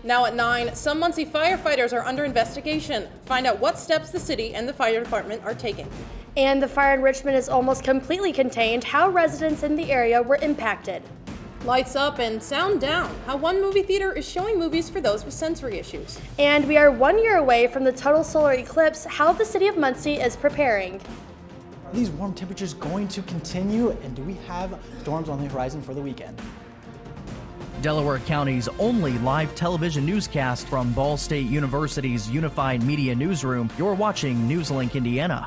Now at 9, some Muncie firefighters are under investigation. Find out what steps the city and the fire department are taking. And the fire in Richmond is almost completely contained. How residents in the area were impacted. Lights up and sound down. How one movie theater is showing movies for those with sensory issues. And we are 1 year away from the total solar eclipse. How the city of Muncie is preparing. Are these warm temperatures going to continue? And do we have storms on the horizon for the weekend? Delaware County's only live television newscast from Ball State University's Unified Media Newsroom. You're watching NewsLink Indiana.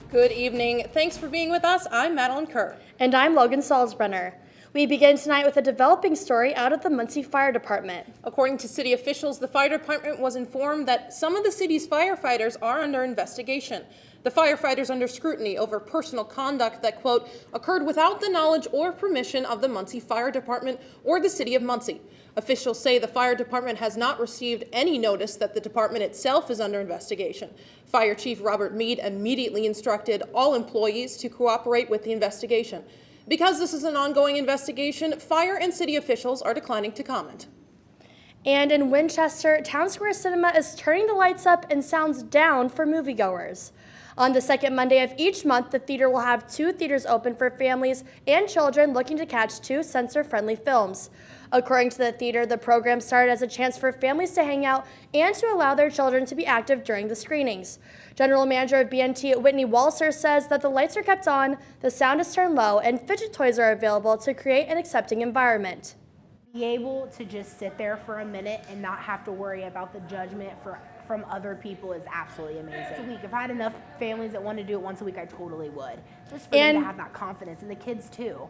Good evening. Thanks for being with us. I'm Madeline Kerr. And I'm Logan Salzbrenner. We begin tonight with a developing story out of the Muncie Fire Department. According to city officials, the fire department was informed that some of the city's firefighters are under investigation. The firefighters under scrutiny over personal conduct that, quote, occurred without the knowledge or permission of the Muncie Fire Department or the city of Muncie. Officials say the fire department has not received any notice that the department itself is under investigation. Fire Chief Robert Mead immediately instructed all employees to cooperate with the investigation. Because this is an ongoing investigation, fire and city officials are declining to comment. And in Winchester, Town Square Cinema is turning the lights up and sounds down for moviegoers. On the second Monday of each month, the theater will have 2 theaters open for families and children looking to catch 2 censor-friendly films. According to the theater, the program started as a chance for families to hang out and to allow their children to be active during the screenings. General Manager of BNT Whitney Walser says that the lights are kept on, the sound is turned low, and fidget toys are available to create an accepting environment. Be able to just sit there for a minute and not have to worry about the judgment from other people is absolutely amazing. If I had enough families that wanted to do it once a week, I totally would. Just for them to have that confidence, and the kids too.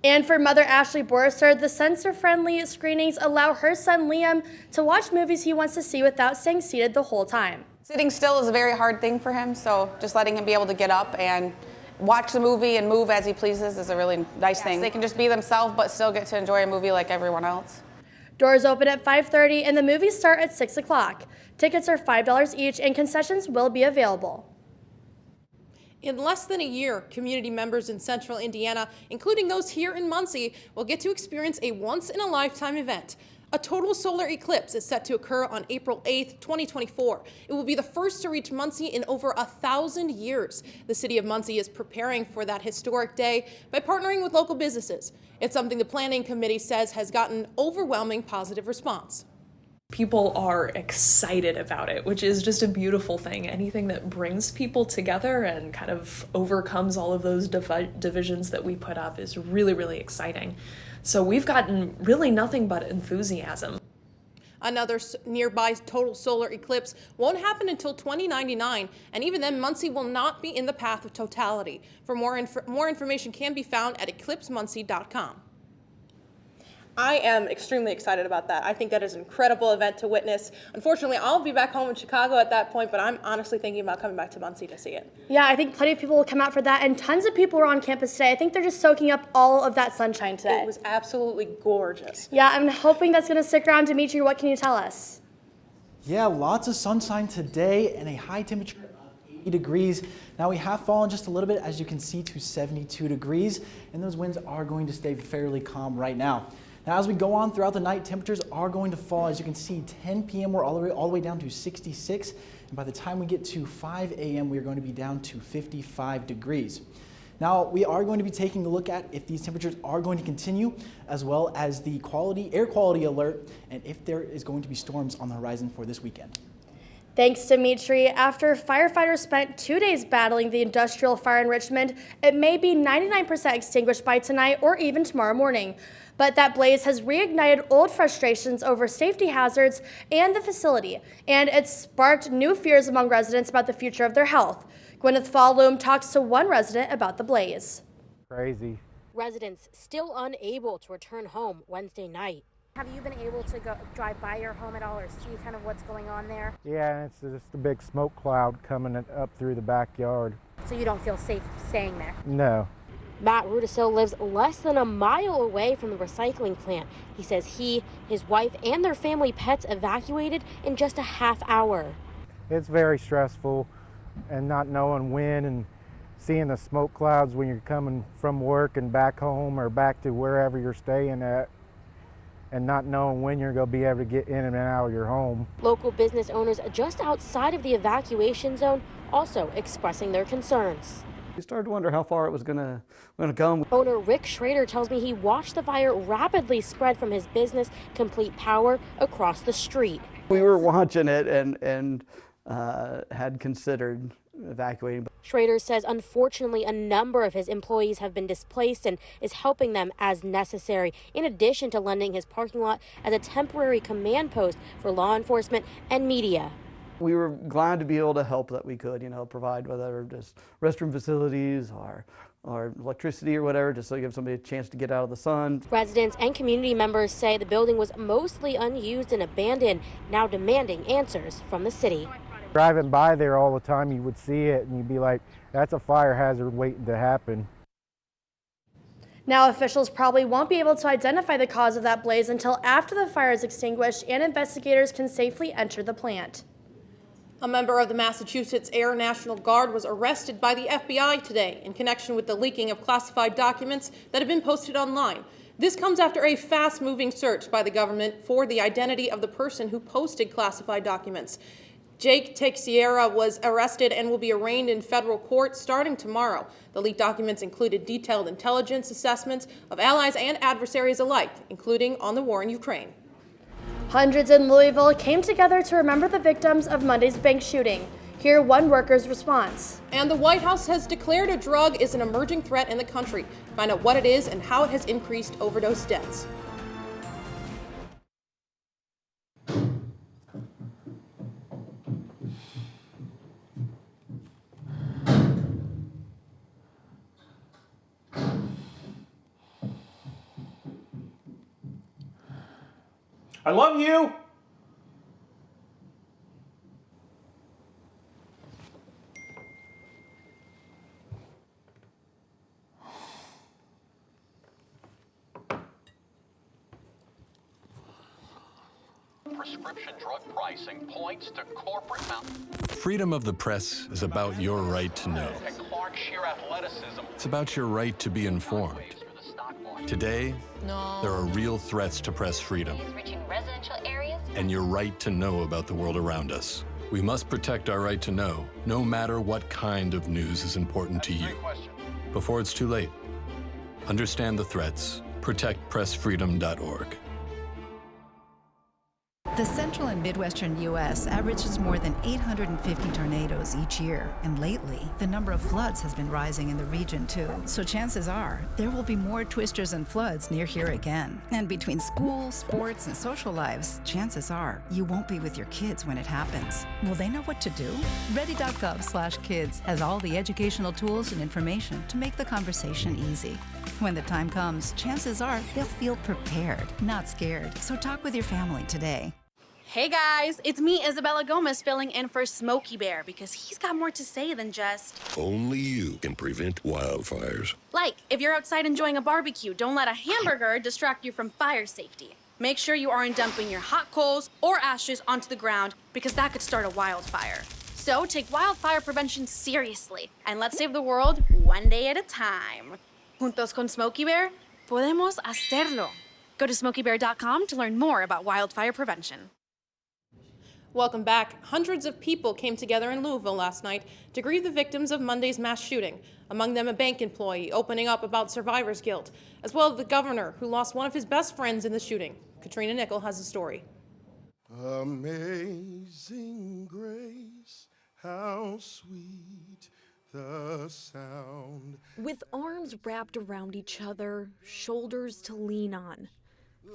And for mother Ashley Borister, the censor-friendly screenings allow her son Liam to watch movies he wants to see without staying seated the whole time. Sitting still is a very hard thing for him, so just letting him be able to get up and watch the movie and move as he pleases is a really nice thing. They can just be themselves but still get to enjoy a movie like everyone else. Doors open at 5:30 and the movies start at 6 o'clock. Tickets are $5 each and concessions will be available. In less than a year, community members in central Indiana, including those here in Muncie, will get to experience a once-in-a-lifetime event. A total solar eclipse is set to occur on April 8th, 2024. It will be the first to reach Muncie in over 1,000 years. The city of Muncie is preparing for that historic day by partnering with local businesses. It's something the planning committee says has gotten overwhelming positive response. People are excited about it, which is just a beautiful thing. Anything that brings people together and kind of overcomes all of those divisions that we put up is really, really exciting. So we've gotten really nothing but enthusiasm. Another nearby total solar eclipse won't happen until 2099, and even then, Muncie will not be in the path of totality. For more information can be found at eclipsemuncie.com. I am extremely excited about that. I think that is an incredible event to witness. Unfortunately, I'll be back home in Chicago at that point, but I'm honestly thinking about coming back to Muncie to see it. Yeah, I think plenty of people will come out for that, and tons of people were on campus today. I think they're just soaking up all of that sunshine today. It was absolutely gorgeous. Yeah, I'm hoping that's going to stick around. Dimitri, what can you tell us? Yeah, lots of sunshine today and a high temperature of 80 degrees. Now we have fallen just a little bit, as you can see, to 72 degrees, and those winds are going to stay fairly calm right now. Now, as we go on throughout the night, temperatures are going to fall. As you can see, 10 p.m. we're all the way down to 66, and by the time we get to 5 a.m. we are going to be down to 55 degrees. Now, we are going to be taking a look at if these temperatures are going to continue, as well as the air quality alert, and if there is going to be storms on the horizon for this weekend. Thanks, Dimitri. After firefighters spent 2 days battling the industrial fire in Richmond, it may be 99% extinguished by tonight or even tomorrow morning. But that blaze has reignited old frustrations over safety hazards and the facility, and it's sparked new fears among residents about the future of their health. Gwyneth Falloom talks to one resident about the blaze. Crazy. Residents still unable to return home Wednesday night. Have you been able to go drive by your home at all or see kind of what's going on there? Yeah, it's just a big smoke cloud coming up through the backyard. So you don't feel safe staying there? No. Matt Rudisil lives less than a mile away from the recycling plant. He says he, his wife, and their family pets evacuated in just a half hour. It's very stressful, and not knowing when and seeing the smoke clouds when you're coming from work and back home or back to wherever you're staying at. and not knowing when you're going to be able to get in and out of your home. Local business owners just outside of the evacuation zone also expressing their concerns. We started to wonder how far it was going to come. Owner Rick Schrader tells me he watched the fire rapidly spread from his business, Complete Power, across the street. We were watching it and had considered evacuating. Schrader says unfortunately a number of his employees have been displaced and is helping them as necessary, in addition to lending his parking lot as a temporary command post for law enforcement and media. We were glad to be able to help that we could, provide whether just restroom facilities or electricity or whatever, just to give somebody a chance to get out of the sun. Residents and community members say the building was mostly unused and abandoned, now demanding answers from the city. Driving by there all the time, you would see it and you'd be like, that's a fire hazard waiting to happen. Now, officials probably won't be able to identify the cause of that blaze until after the fire is extinguished and investigators can safely enter the plant. A member of the Massachusetts Air National Guard was arrested by the FBI today in connection with the leaking of classified documents that have been posted online. This comes after a fast-moving search by the government for the identity of the person who posted classified documents. Jake Teixeira was arrested and will be arraigned in federal court starting tomorrow. The leaked documents included detailed intelligence assessments of allies and adversaries alike, including on the war in Ukraine. Hundreds in Louisville came together to remember the victims of Monday's bank shooting. Hear one worker's response. And the White House has declared a drug is an emerging threat in the country. Find out what it is and how it has increased overdose deaths. I love you! Prescription drug pricing points to corporate Freedom of the press is about your right to know. It's about your right to be informed. Today, there are real threats to press freedom and your right to know about the world around us. We must protect our right to know, no matter what kind of news is important to you. Before it's too late, understand the threats. ProtectPressFreedom.org. The central and midwestern U.S. averages more than 850 tornadoes each year, and lately, the number of floods has been rising in the region too. So chances are, there will be more twisters and floods near here again. And between school, sports, and social lives, chances are, you won't be with your kids when it happens. Will they know what to do? Ready.gov/kids has all the educational tools and information to make the conversation easy. When the time comes, chances are they'll feel prepared, not scared. So talk with your family today. Hey guys, it's me, Isabella Gomez, filling in for Smokey Bear because he's got more to say than just... Only you can prevent wildfires. Like, if you're outside enjoying a barbecue, don't let a hamburger distract you from fire safety. Make sure you aren't dumping your hot coals or ashes onto the ground because that could start a wildfire. So take wildfire prevention seriously and let's save the world one day at a time. Juntos con Smokey Bear, podemos hacerlo. Go to smokeybear.com to learn more about wildfire prevention. Welcome back. Hundreds of people came together in Louisville last night to grieve the victims of Monday's mass shooting, among them a bank employee opening up about survivor's guilt, as well as the governor who lost one of his best friends in the shooting. Katrina Nickel has the story. Amazing grace, how sweet the sound. With arms wrapped around each other, shoulders to lean on,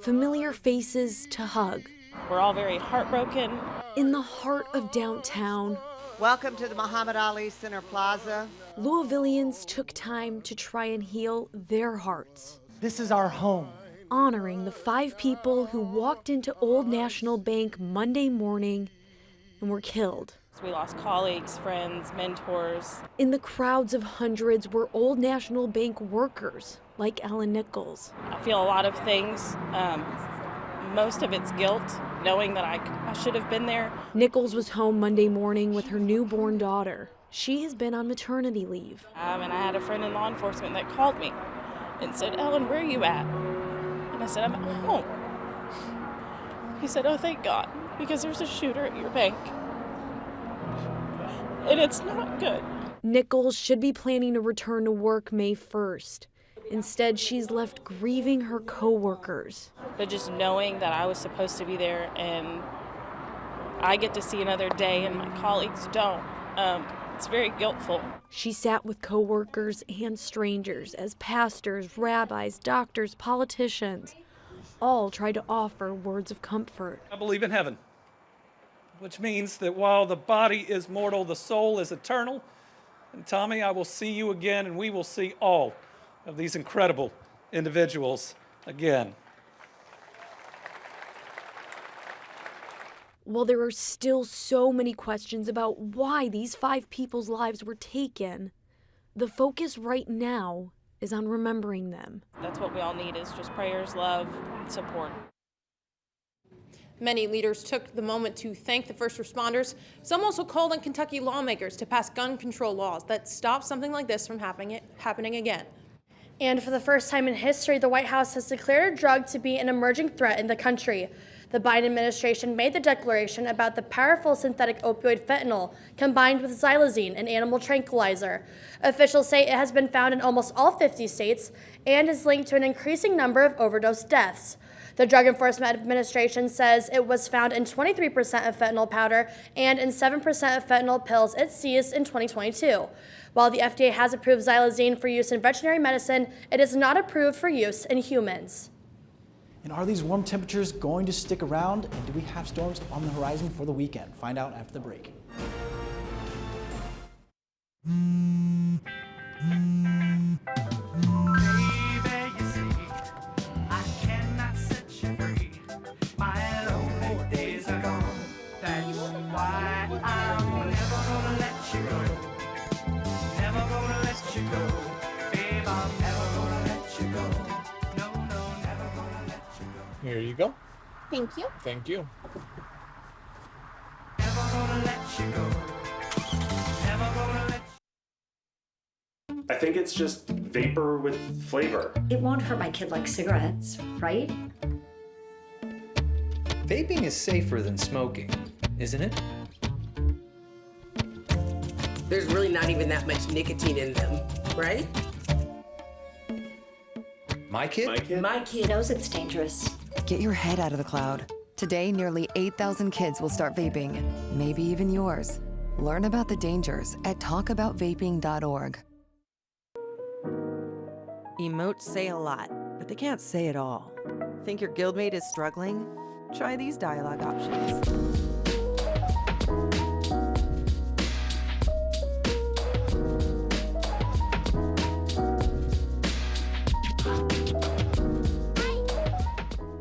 familiar faces to hug. We're all very heartbroken. In the heart of downtown, welcome to the Muhammad Ali Center Plaza. Louisvillians took time to try and heal their hearts. This is our home. Honoring the 5 people who walked into Old National Bank Monday morning and were killed. We lost colleagues, friends, mentors. In the crowds of hundreds were Old National Bank workers like Ellen Nichols. I feel a lot of things. Most of it's guilt, knowing that I should have been there. Nichols was home Monday morning with her newborn daughter. She has been on maternity leave. And I had a friend in law enforcement that called me and said, "Ellen, where are you at?" And I said, "I'm at home." He said, "Oh, thank God, because there's a shooter at your bank. And it's not good." Nichols should be planning to return to work May 1st. Instead, she's left grieving her co-workers. But just knowing that I was supposed to be there and I get to see another day and my colleagues don't, it's very guiltful. She sat with co-workers and strangers as pastors, rabbis, doctors, politicians all tried to offer words of comfort. I believe in heaven, which means that while the body is mortal, the soul is eternal. And Tommy, I will see you again, and we will see all of these incredible individuals again. While there are still so many questions about why these 5 people's lives were taken, the focus right now is on remembering them. That's what we all need, is just prayers, love, support. Many leaders took the moment to thank the first responders. Some also called on Kentucky lawmakers to pass gun control laws that stop something like this from happening again. And for the first time in history, the White House has declared a drug to be an emerging threat in the country. The Biden administration made the declaration about the powerful synthetic opioid fentanyl combined with xylazine, an animal tranquilizer. Officials say it has been found in almost all 50 states and is linked to an increasing number of overdose deaths. The Drug Enforcement Administration says it was found in 23% of fentanyl powder and in 7% of fentanyl pills it seized in 2022. While the FDA has approved xylazine for use in veterinary medicine, it is not approved for use in humans. And are these warm temperatures going to stick around? And do we have storms on the horizon for the weekend? Find out after the break. Here you go. Thank you. Thank you. I think it's just vapor with flavor. It won't hurt my kid like cigarettes, right? Vaping is safer than smoking, isn't it? There's really not even that much nicotine in them, right? My kid? My kid knows it's dangerous. Get your head out of the cloud. Today, nearly 8,000 kids will start vaping, maybe even yours. Learn about the dangers at talkaboutvaping.org. Emotes say a lot, but they can't say it all. Think your guildmate is struggling? Try these dialogue options.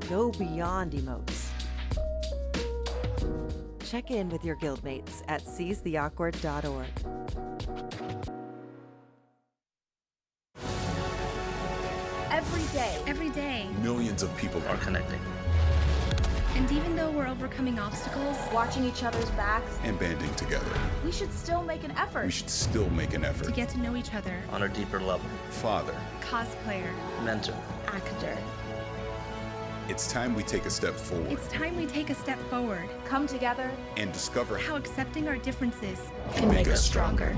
Go beyond emotes. Check in with your guildmates at seizetheawkward.org. Every day, Millions of people are connecting and even though we're overcoming obstacles, Watching each other's backs, and banding together. we should still make an effort. We should still make an to effort. get to know each other. On a deeper level. Father, Cosplayer, mentor. actor. It's time we take a step forward It's time we take a step forward. Come together. and discover How accepting our differences can make us stronger.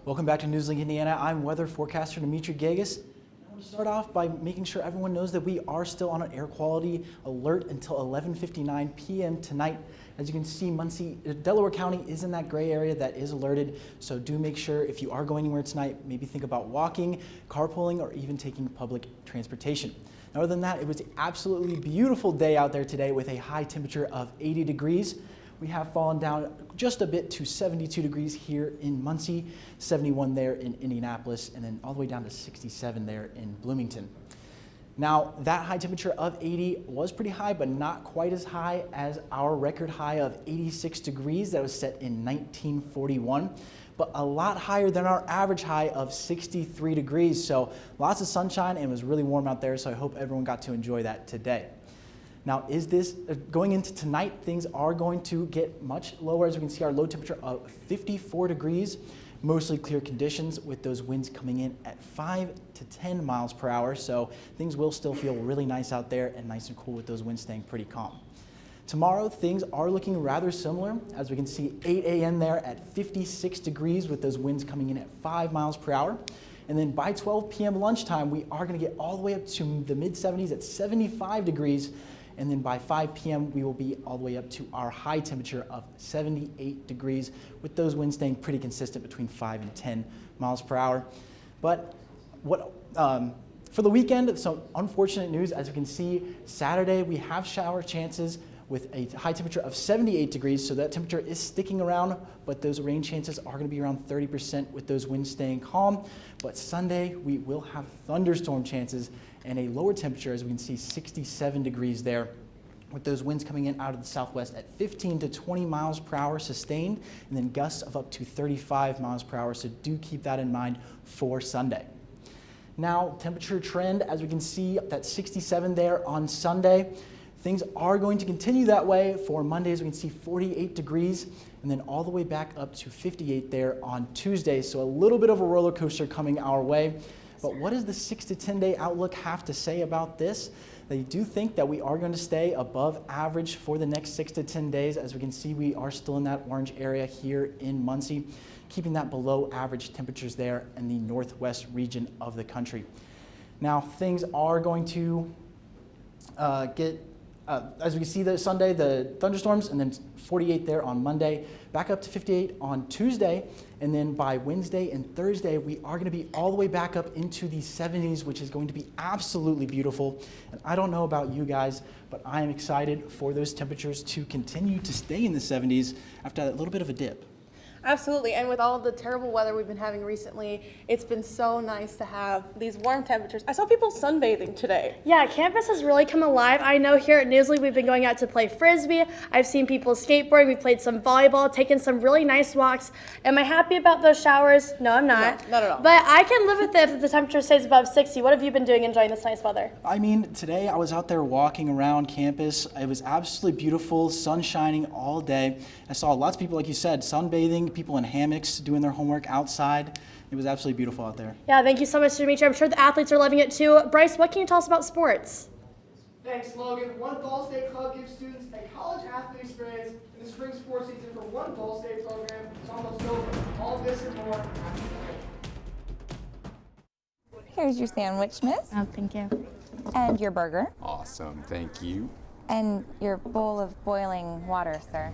Welcome back to NewsLink Indiana. I'm weather forecaster Dimitri Gegas. I want to start off by making sure everyone knows that we are still on an air quality alert until 11:59 p.m. tonight. As you can see, Delaware County is in that gray area that is alerted. So do make sure if you are going anywhere tonight, maybe think about walking, carpooling, or even taking public transportation. Now, other than that, it was an absolutely beautiful day out there today with a high temperature of 80 degrees. We have fallen down just a bit to 72 degrees here in Muncie, 71 there in Indianapolis, and then all the way down to 67 there in Bloomington. Now, that high temperature of 80 was pretty high, but not quite as high as our record high of 86 degrees that was set in 1941, but a lot higher than our average high of 63 degrees. So lots of sunshine, and it was really warm out there, so I hope everyone got to enjoy that today. Now, going into tonight, things are going to get much lower. As we can see, our low temperature of 54 degrees. mostly clear conditions with those winds coming in at 5 to 10 miles per hour. So things will still feel really nice out there and nice and cool with those winds staying pretty calm. Tomorrow, things are looking rather similar. As we can see, 8 a.m. there at 56 degrees with those winds coming in at 5 miles per hour. And then by 12 p.m. lunchtime, we are going to get all the way up to the mid-70s at 75 degrees. And then by 5 p.m., we will be all the way up to our high temperature of 78 degrees, with those winds staying pretty consistent between 5 and 10 miles per hour. But for the weekend, some unfortunate news. As you can see, Saturday we have shower chances with a high temperature of 78 degrees, so that temperature is sticking around, but those rain chances are going to be around 30% with those winds staying calm. But Sunday, we will have thunderstorm chances and a lower temperature, as we can see, 67 degrees there, with those winds coming in out of the southwest at 15 to 20 miles per hour sustained, and then gusts of up to 35 miles per hour, so do keep that in mind for Sunday. Now, temperature trend, as we can see, that 67 there on Sunday. Things are going to continue that way for Mondays. We can see 48 degrees and then all the way back up to 58 there on Tuesday. So a little bit of a roller coaster coming our way. But what does the 6 to 10 day outlook have to say about this? They do think that we are going to stay above average for the next 6 to 10 days. As we can see, we are still in that orange area here in Muncie, keeping that below average temperatures there in the northwest region of the country. Now, things are going to as we can see, Sunday, the thunderstorms, and then 48 there on Monday, back up to 58 on Tuesday, and then by Wednesday and Thursday, we are going to be all the way back up into the 70s, which is going to be absolutely beautiful. And I don't know about you guys, but I am excited for those temperatures to continue to stay in the 70s after that little bit of a dip. Absolutely, and with all of the terrible weather we've been having recently, it's been so nice to have these warm temperatures. I saw people sunbathing today. Yeah, campus has really come alive. I know here at NewsLink we've been going out to play Frisbee. I've seen people skateboarding. We played some volleyball, taken some really nice walks. Am I happy about those showers? No, I'm not. No, not at all. But I can live with it if the temperature stays above 60. What have you been doing enjoying this nice weather? I mean, today I was out there walking around campus. It was absolutely beautiful, sun shining all day. I saw lots of people, like you said, sunbathing, people in hammocks doing their homework outside. It was absolutely beautiful out there. Yeah, thank you so much, Dimitri. I'm sure the athletes are loving it too. Bryce, what can you tell us about sports? Thanks, Logan. One Ball State Club gives students a college athlete experience in the spring sports season for one Ball State program. It's almost over. All this and more after the break. Here's your sandwich, miss. Oh, thank you. And your burger. Awesome, thank you. And your bowl of boiling water, sir.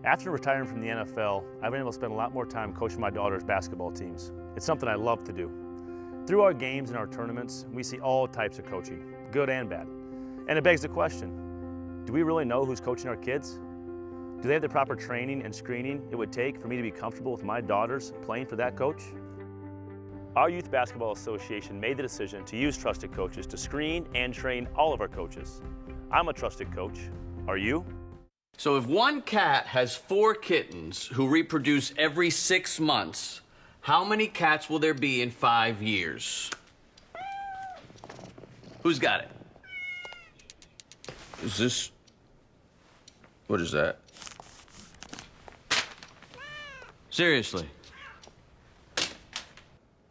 After retiring from the NFL, I've been able to spend a lot more time coaching my daughter's basketball teams. It's something I love to do. Through our games and our tournaments, we see all types of coaching, good and bad. And it begs the question, do we really know who's coaching our kids? Do they have the proper training and screening it would take for me to be comfortable with my daughters playing for that coach? Our Youth Basketball Association made the decision to use trusted coaches to screen and train all of our coaches. I'm a trusted coach. Are you? So if one cat has 4 kittens who reproduce every 6 months, how many cats will there be in 5 years? Who's got it? Is this... What is that? Seriously?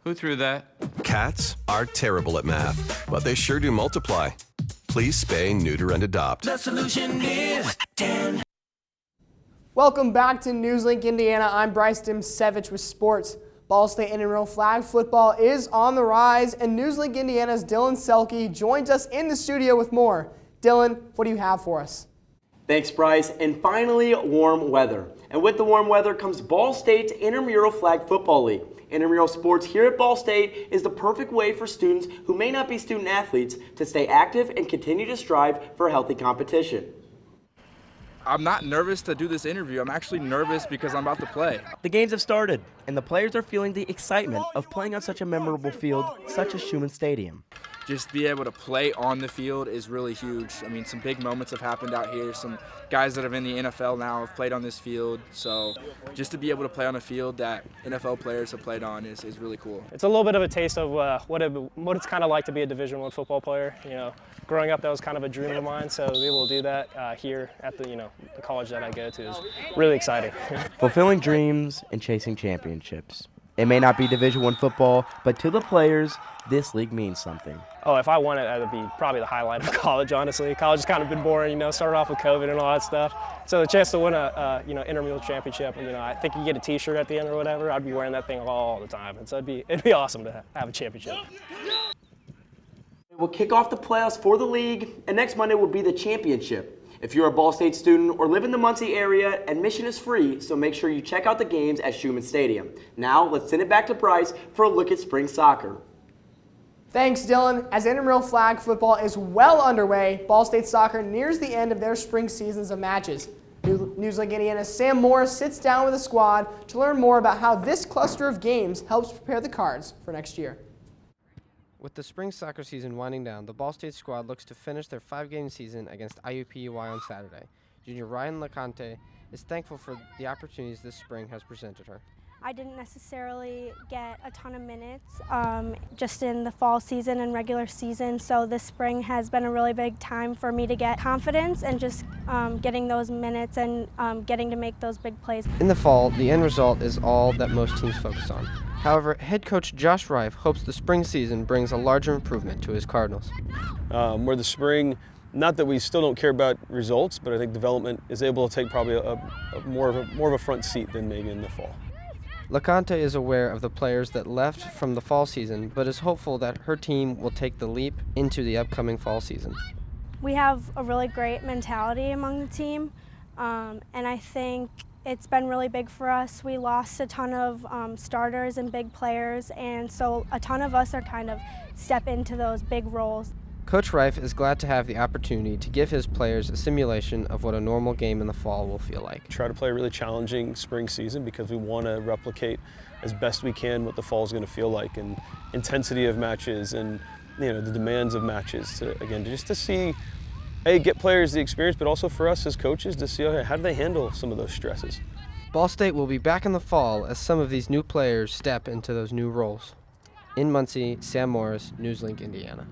Who threw that? Cats are terrible at math, but they sure do multiply. Please spay, neuter, and adopt. The solution is 10. Welcome back to NewsLink Indiana. I'm Bryce Dimsevich with sports. Ball State intramural flag football is on the rise, and NewsLink Indiana's Dylan Selke joins us in the studio with more. Dylan, what do you have for us? Thanks, Bryce. And finally, warm weather. And with the warm weather comes Ball State's Intramural Flag Football League. Intramural sports here at Ball State is the perfect way for students who may not be student athletes to stay active and continue to strive for healthy competition. I'm not nervous to do this interview. I'm actually nervous because I'm about to play. The games have started, and the players are feeling the excitement of playing on such a memorable field, such as Schumann Stadium. Just be able to play on the field is really huge. I mean, some big moments have happened out here. Some guys that are in the NFL now have played on this field. So just to be able to play on a field that NFL players have played on is really cool. It's a little bit of a taste of what it's kind of like to be a Division I football player. You know, growing up, that was kind of a dream of mine. So to be able to do that here at the college that I go to is really exciting. Fulfilling dreams and chasing championships. It may not be Division I football, but to the players, this league means something. Oh, if I won it, that would be probably the highlight of college, honestly. College has kind of been boring, started off with COVID and all that stuff. So the chance to win a intramural championship, I think you get a T-shirt at the end or whatever, I'd be wearing that thing all the time. And so it'd be awesome to have a championship. We'll kick off the playoffs for the league, and next Monday will be the championship. If you're a Ball State student or live in the Muncie area, admission is free, so make sure you check out the games at Schumann Stadium. Now, let's send it back to Bryce for a look at spring soccer. Thanks, Dylan. As intramural flag football is well underway, Ball State soccer nears the end of their spring seasons of matches. NewsLink Indiana's Sam Morris sits down with the squad to learn more about how this cluster of games helps prepare the Cards for next year. With the spring soccer season winding down, the Ball State squad looks to finish their 5-game season against IUPUI on Saturday. Junior Ryan LeConte is thankful for the opportunities this spring has presented her. I didn't necessarily get a ton of minutes just in the fall season and regular season, so this spring has been a really big time for me to get confidence and just getting those minutes and getting to make those big plays. In the fall, the end result is all that most teams focus on. However, head coach Josh Reif hopes the spring season brings a larger improvement to his Cardinals. Where the spring, not that we still don't care about results, but I think development is able to take probably more of a front seat than maybe in the fall. LeConte is aware of the players that left from the fall season, but is hopeful that her team will take the leap into the upcoming fall season. We have a really great mentality among the team, and I think it's been really big for us. We lost a ton of starters and big players, and so a ton of us are kind of step into those big roles. Coach Reif is glad to have the opportunity to give his players a simulation of what a normal game in the fall will feel like. Try to play a really challenging spring season because we want to replicate as best we can what the fall is going to feel like, and intensity of matches and the demands of matches to see, get players the experience, but also for us as coaches to see how do they handle some of those stresses. Ball State will be back in the fall as some of these new players step into those new roles. In Muncie, Sam Morris, NewsLink, Indiana.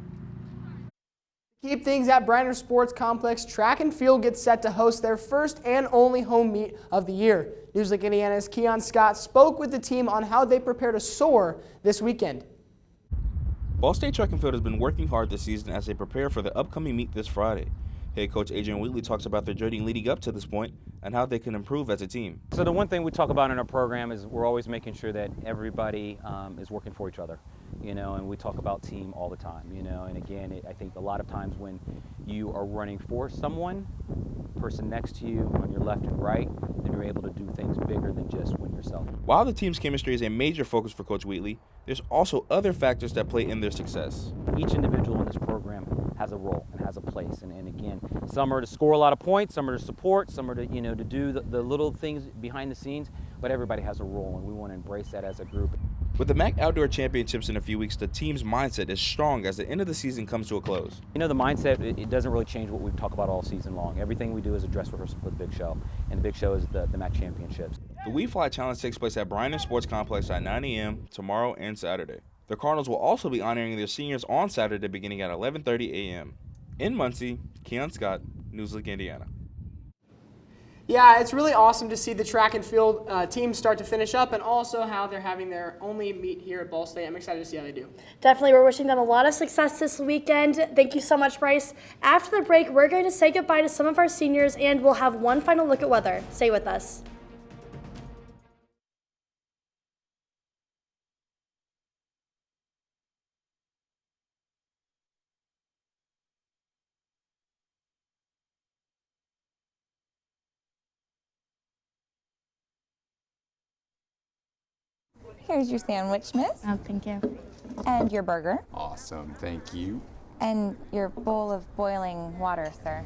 Keep things at Briner Sports Complex, track and field gets set to host their first and only home meet of the year. NewsLink Indiana's Keon Scott spoke with the team on how they prepare to soar this weekend. Ball State track and field has been working hard this season as they prepare for the upcoming meet this Friday. Head coach Adrian Wheatley talks about their journey leading up to this point and how they can improve as a team. So the one thing we talk about in our program is we're always making sure that everybody is working for each other, and we talk about team all the time, and again, I think a lot of times when you are running for someone, person next to you on your left and right, then you're able to do things bigger than just win yourself. While the team's chemistry is a major focus for Coach Wheatley, there's also other factors that play in their success. Each individual in this program has a role and has a place, and again, some are to score a lot of points, some are to support, some are to to do the little things behind the scenes, but everybody has a role, and we want to embrace that as a group. With the MAC Outdoor Championships in a few weeks, the team's mindset is strong as the end of the season comes to a close. The mindset, it doesn't really change what we talk about all season long. Everything we do is a dress rehearsal for the big show, and the big show is the MAC Championships. The We Fly Challenge takes place at Briner Sports Complex at 9 a.m. tomorrow and Saturday. The Cardinals will also be honoring their seniors on Saturday beginning at 11:30 a.m. In Muncie, Keon Scott, NewsLink, Indiana. Yeah, it's really awesome to see the track and field teams start to finish up, and also how they're having their only meet here at Ball State. I'm excited to see how they do. Definitely, we're wishing them a lot of success this weekend. Thank you so much, Bryce. After the break, we're going to say goodbye to some of our seniors, and we'll have one final look at weather. Stay with us. Here's your sandwich, miss. Oh, thank you. And your burger. Awesome, thank you. And your bowl of boiling water, sir.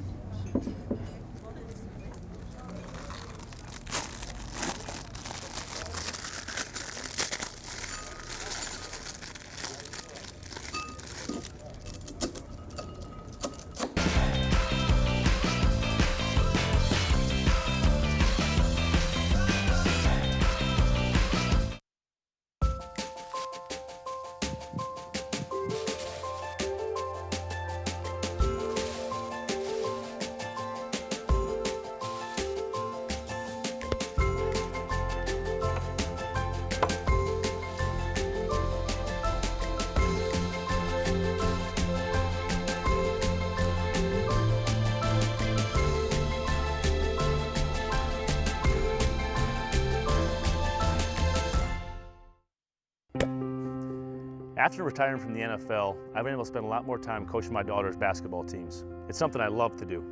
After retiring from the NFL, I've been able to spend a lot more time coaching my daughter's basketball teams. It's something I love to do.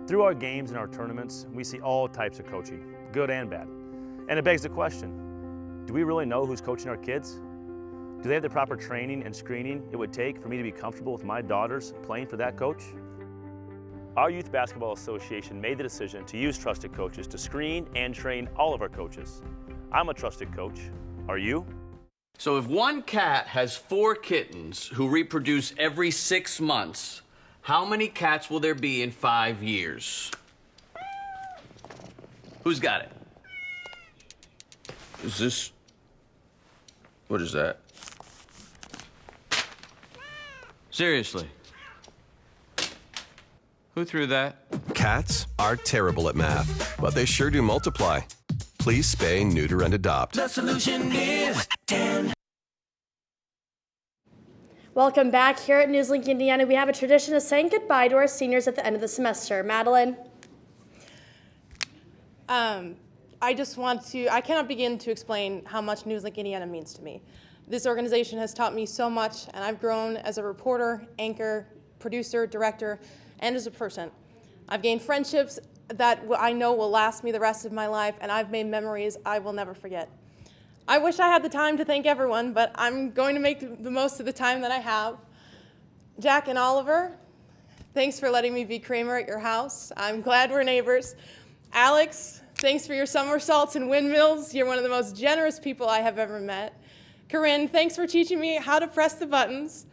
Through our games and our tournaments, we see all types of coaching, good and bad. And it begs the question, do we really know who's coaching our kids? Do they have the proper training and screening it would take for me to be comfortable with my daughters playing for that coach? Our Youth Basketball Association made the decision to use trusted coaches to screen and train all of our coaches. I'm a trusted coach. Are you? So if one cat has 4 kittens who reproduce every 6 months, how many cats will there be in 5 years? Who's got it? Is this... What is that? Seriously? Who threw that? Cats are terrible at math, but they sure do multiply. Please spay, neuter, and adopt. The solution is 10. Welcome back. Here at NewsLink Indiana, we have a tradition of saying goodbye to our seniors at the end of the semester. Madeline? I cannot begin to explain how much NewsLink Indiana means to me. This organization has taught me so much, and I've grown as a reporter, anchor, producer, director, and as a person. I've gained friendships that I know will last me the rest of my life, and I've made memories I will never forget. I wish I had the time to thank everyone, but I'm going to make the most of the time that I have. Jack and Oliver, thanks for letting me be Kramer at your house. I'm glad we're neighbors. Alex, thanks for your somersaults and windmills. You're one of the most generous people I have ever met. Corinne, thanks for teaching me how to press the buttons.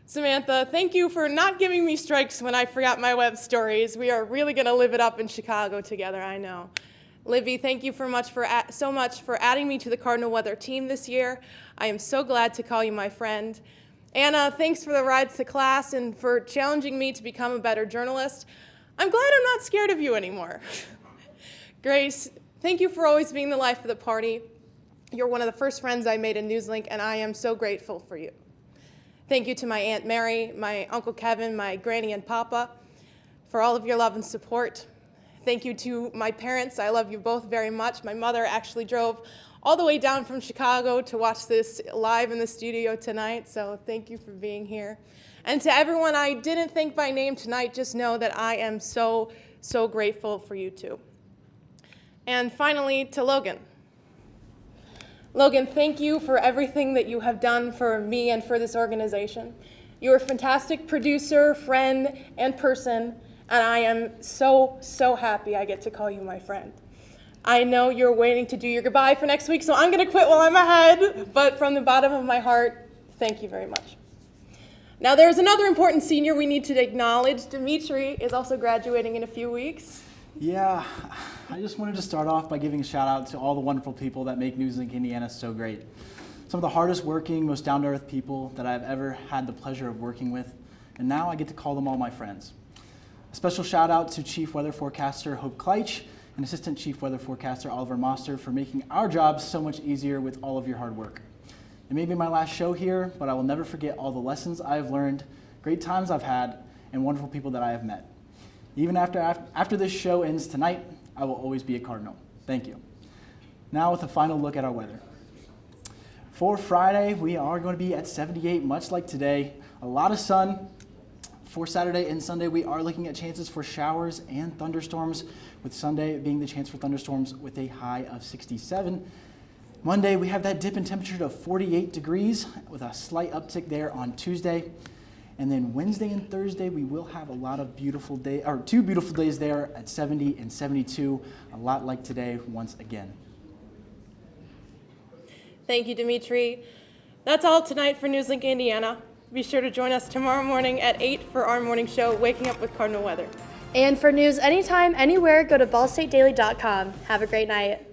Samantha, thank you for not giving me strikes when I forgot my web stories. We are really going to live it up in Chicago together, I know. Livy, thank you so much for adding me to the Cardinal Weather team this year. I am so glad to call you my friend. Anna, thanks for the rides to class and for challenging me to become a better journalist. I'm glad I'm not scared of you anymore. Grace, thank you for always being the life of the party. You're one of the first friends I made in NewsLink, and I am so grateful for you. Thank you to my Aunt Mary, my Uncle Kevin, my Granny and Papa for all of your love and support. Thank you to my parents. I love you both very much. My mother actually drove all the way down from Chicago to watch this live in the studio tonight, so thank you for being here. And to everyone I didn't thank by name tonight, just know that I am so, so grateful for you too. And finally, to Logan. Logan, thank you for everything that you have done for me and for this organization. You're a fantastic producer, friend, and person, and I am so, so happy I get to call you my friend. I know you're waiting to do your goodbye for next week, so I'm going to quit while I'm ahead, but from the bottom of my heart, thank you very much. Now, there's another important senior we need to acknowledge. Dimitri is also graduating in a few weeks. Yeah, I just wanted to start off by giving a shout out to all the wonderful people that make NewsLink Indiana so great. Some of the hardest working, most down-to-earth people that I've ever had the pleasure of working with, and now I get to call them all my friends. A special shout out to Chief Weather Forecaster Hope Kleitch and Assistant Chief Weather Forecaster Oliver Moster for making our jobs so much easier with all of your hard work. It may be my last show here, but I will never forget all the lessons I have learned, great times I've had, and wonderful people that I have met. Even after this show ends tonight, I will always be a Cardinal. Thank you. Now with a final look at our weather. For Friday, we are going to be at 78, much like today. A lot of sun. For Saturday and Sunday, we are looking at chances for showers and thunderstorms, with Sunday being the chance for thunderstorms with a high of 67. Monday, we have that dip in temperature to 48 degrees with a slight uptick there on Tuesday. And then Wednesday and Thursday, we will have a lot of beautiful days, or 2 beautiful days there at 70 and 72, a lot like today once again. Thank you, Dimitri. That's all tonight for NewsLink Indiana. Be sure to join us tomorrow morning at 8 for our morning show, Waking Up with Cardinal Weather. And for news anytime, anywhere, go to ballstatedaily.com. Have a great night.